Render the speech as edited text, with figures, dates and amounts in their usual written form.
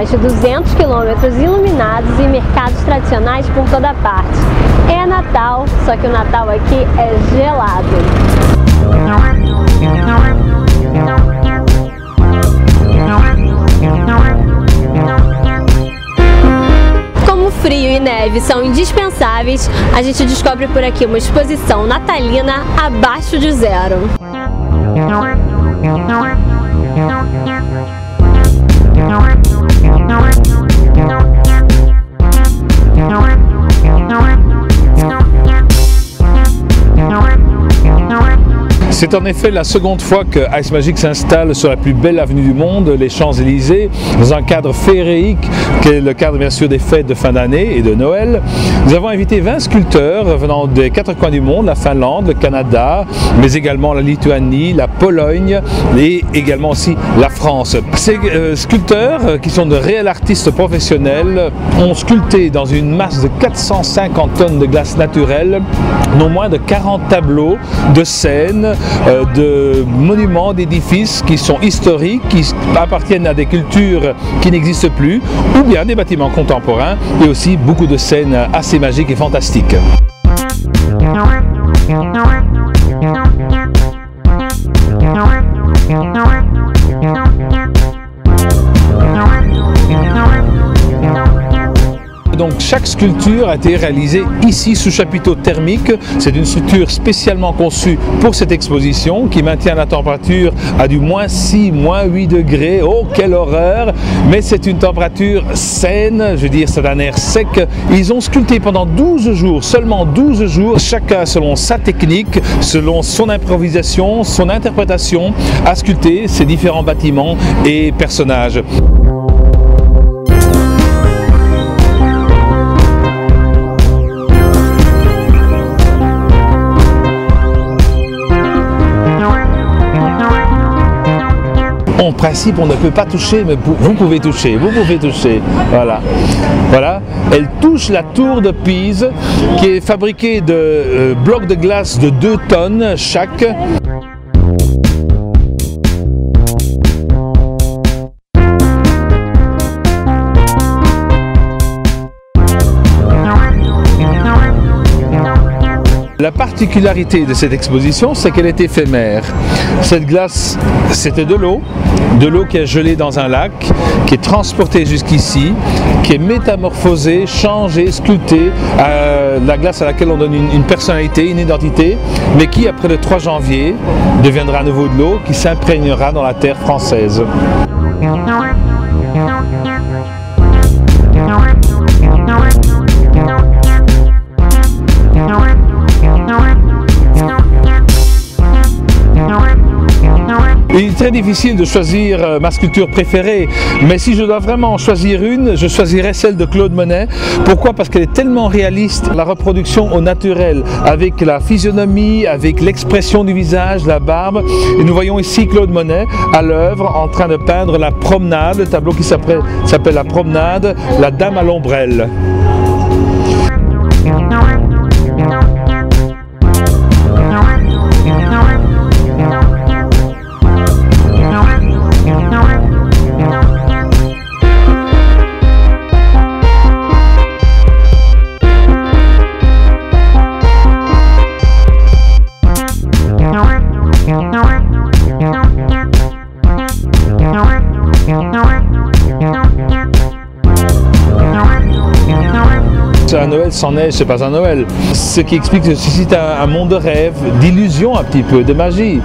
mais de 200 quilômetros iluminados e mercados tradicionais por toda parte. É Natal, só que o Natal aqui é gelado. Como frio e neve são indispensáveis, a gente descobre por aqui uma exposição natalina abaixo de zero. C'est en effet la seconde fois que Ice Magic s'installe sur la plus belle avenue du monde, les Champs-Élysées, dans un cadre féerique qui est le cadre bien sûr des fêtes de fin d'année et de Noël. Nous avons invité 20 sculpteurs venant des 4 coins du monde, la Finlande, le Canada, mais également la Lituanie, la Pologne et également aussi la France. Ces sculpteurs, qui sont de réels artistes professionnels, ont sculpté dans une masse de 450 tonnes de glace naturelle non moins de 40 tableaux de scènes, de monuments, d'édifices qui sont historiques, qui appartiennent à des cultures qui n'existent plus, ou bien des bâtiments contemporains, et aussi beaucoup de scènes assez magiques et fantastiques. Donc chaque sculpture a été réalisée ici sous chapiteau thermique. C'est une structure spécialement conçue pour cette exposition qui maintient la température à du -6, -8 degrés. Oh quelle horreur! Mais c'est une température saine, je veux dire c'est un air sec. Ils ont sculpté pendant 12 jours, seulement 12 jours, chacun selon sa technique, selon son improvisation, son interprétation, à sculpter ces différents bâtiments et personnages. En principe, on ne peut pas toucher, mais vous pouvez toucher, voilà. Voilà, elle touche la tour de Pise, qui est fabriquée de blocs de glace de 2 tonnes chaque. La particularité de cette exposition, c'est qu'elle est éphémère. Cette glace, c'était de l'eau qui est gelée dans un lac, qui est transportée jusqu'ici, qui est métamorphosée, changée, sculptée, la glace à laquelle on donne une personnalité, une identité, mais qui, après le 3 janvier, deviendra à nouveau de l'eau, qui s'imprégnera dans la terre française. Il est très difficile de choisir ma sculpture préférée, mais si je dois vraiment choisir une, je choisirais celle de Claude Monet. Pourquoi? Parce qu'elle est tellement réaliste, la reproduction au naturel, avec la physionomie, avec l'expression du visage, la barbe. Et nous voyons ici Claude Monet à l'œuvre en train de peindre la promenade, le tableau qui s'appelle La Promenade, la Dame à l'ombrelle. Un Noël sans neige, c'est pas un Noël. Ce qui explique que c'est un monde de rêve, d'illusion un petit peu, de magie.